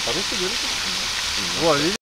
по-русски говорите? Вот, видите?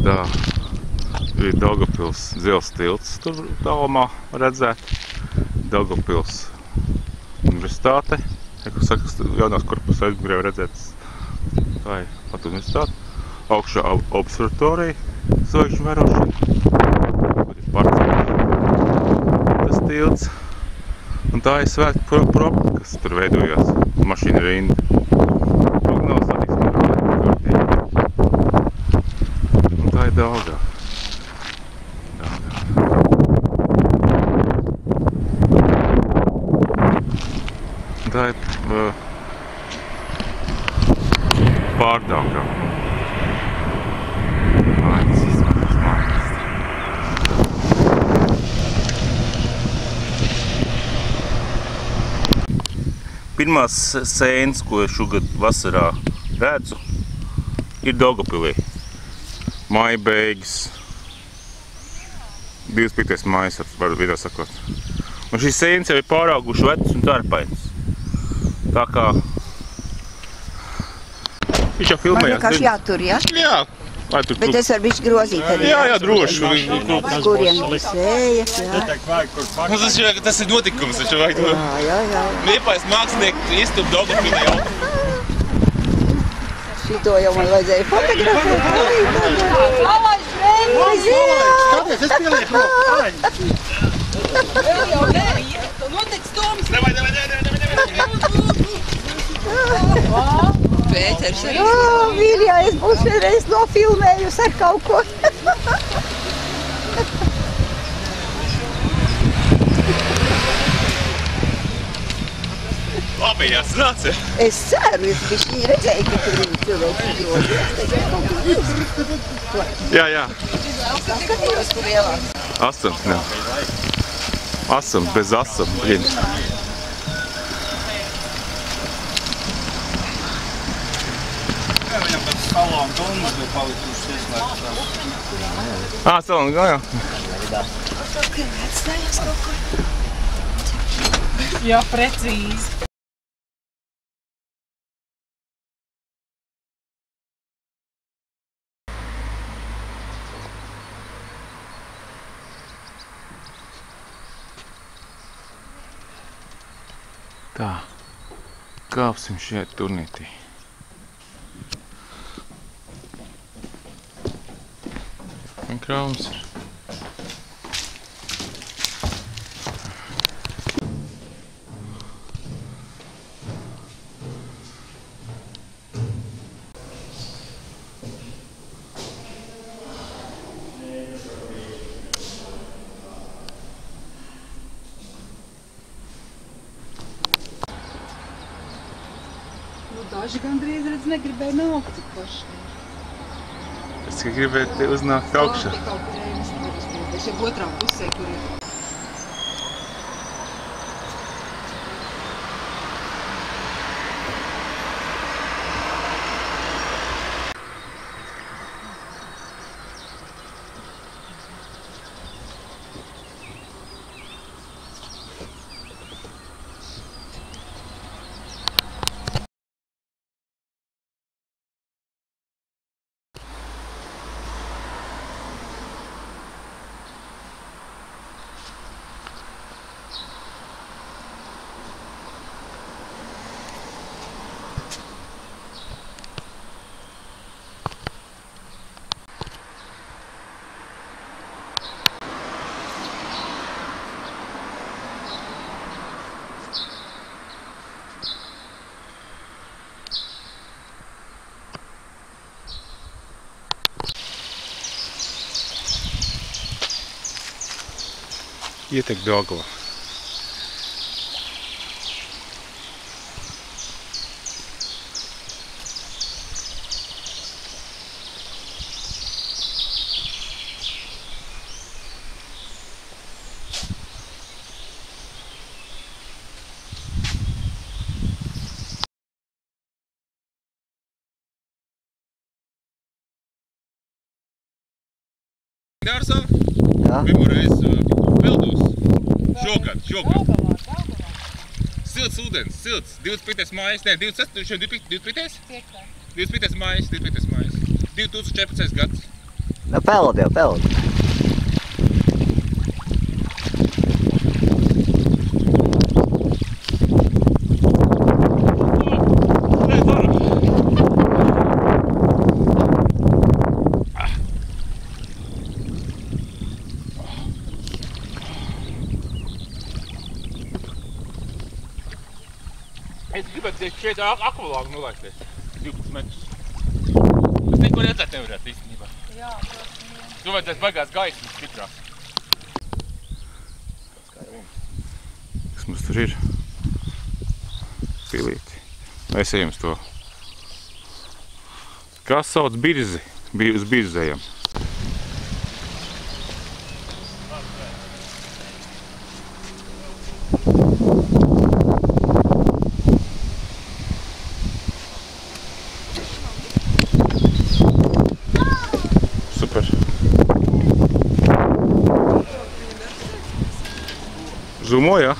Tā ir Daugavpils dzelzs tilts, tur tālumā redzēt. Daugavpils universitāte, kā saka, jaunās korpusa aizmugurē redzēt. Tā ir pat universitāte. Augšā observatorija, zvaigžņu vērošana. Kur ir parks, tas tilts. Un tā ir svētku propa, kas tur veidojās, mašīna rinda. Prognozes un tā ir Daugava. Tā ir Pārdaugava. Pirmās sēnes, ko šogad vasarā redzu, ir Daugavpilī. Maija beigas, 25. maijas, var vienā sakot. Un šīs sēnes jau ir pārauguši vecas un tarpainas. Tā kā viņš jau filmējās. Man vienkārši jātur, ja? Jā. Bet es varu bišķi grozīt arī. Jā, droši. Kuriem sējas, jā. Tas ir notikums, taču vajag to. Jā. Liepājas mākslinieki istup Daugavpilī jau. Šito jau man vajadzēja fotografēt. Palaiž brēļi! Skaties, es pielieku roku. Vēl jau nē, notiek stums. Pēters arī. Vīrijā, es būšu vienreiz nofilmējusi ar kaut ko. Labi, jāsanāc. Es ceru, es bišķi redzēju, ka tur ir cilvēki grozies. Jā. Skatījos, kur ielāk. Asam, jā. Asam, bez asam. Viņam pēc salām domas bija palikušas ieslēgtas. Salām, jā. Jā, precīzi. Tā, kāpsim šeit turnītī. Un krāvums ir. Daži gandrīz redz negribēja nākt, cik paši. Es tikai gribēju uznākt augšā. Es jau otrā pusē, kur ir. ietek Daugavā. Dārsā? Jā. Pirmo reizi peldos. Šogad. Silts ūdens, silts. 25. mājas, ne, 25. 25. mājas. 2014. gads. Nu, peld jau, peld. Es gribētu šeit akvalāgu nolaikties. 12 metrus. Es neko redzēt nevarētu īstenībā. Jā, protams. Tu vajadzētu baigās gaismas stiprāk. Kas mums tur ir? Pilīti. Mēs ejam uz to. Kas sauc birzi? Uz birzējam. Super. Zumo, jā?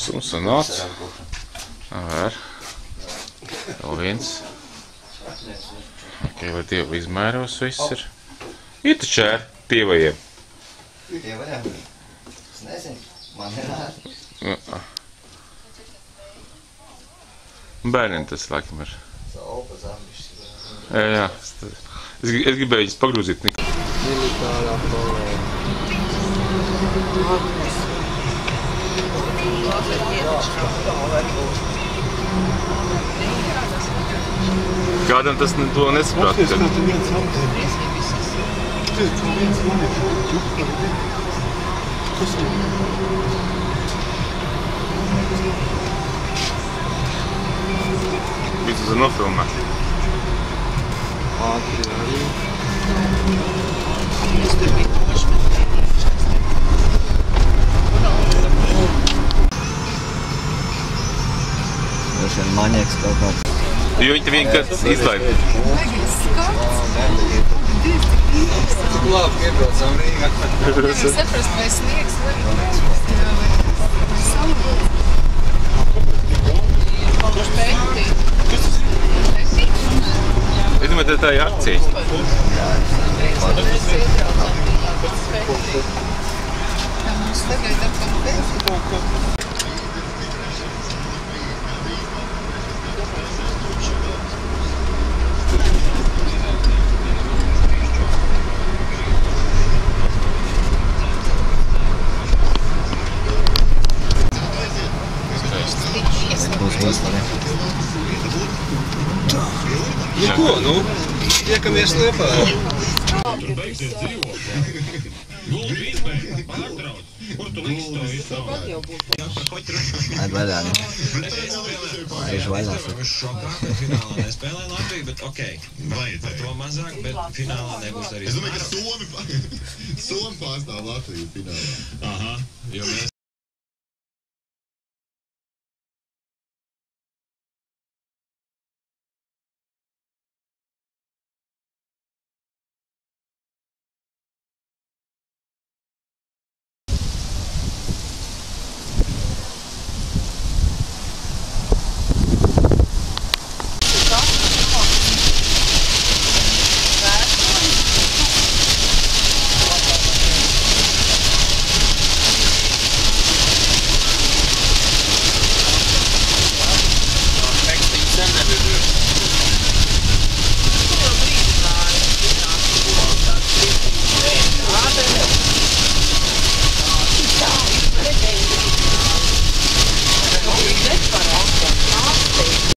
Suns sanāca. Vēr. Vēl viens. Ok, lai Dievu izmēros viss ir. Ir taču ar tievajiem. Tievajiem? Es nezinu. Man ir ārti. Bērniem tas laikam ir. Salpa zambišs. Jā. Es gribēju viņus pagrūzīt. Militārā kolēģa. Kādam tas to nesaprāt? Visu uz nofilmēt. Ātri arī. Tas ir maņieks kaut kāds. Jo viņi te vienkārši izlaid. Cik labi iebraucām Rīgā. Saprast, vai sniegs vai salūdz. Es domāju, tā ir akcija. Mums tagad ar konfeti. Nu ko, nu? Tiekamies Liepājā. Tur beigsies dzīvokļi. Gulbi izbeigta, pārtrauc. Kur tu liksi to visu? Aid vaļā, ne? Aiz vaļā. Es šokā, ka finālā nespēlē Latviju, bet okei. Par to mazāk, bet finālā nebūs arī. Es domāju, ka Somi pārstāv Latviju finālā. Aha, jo mēs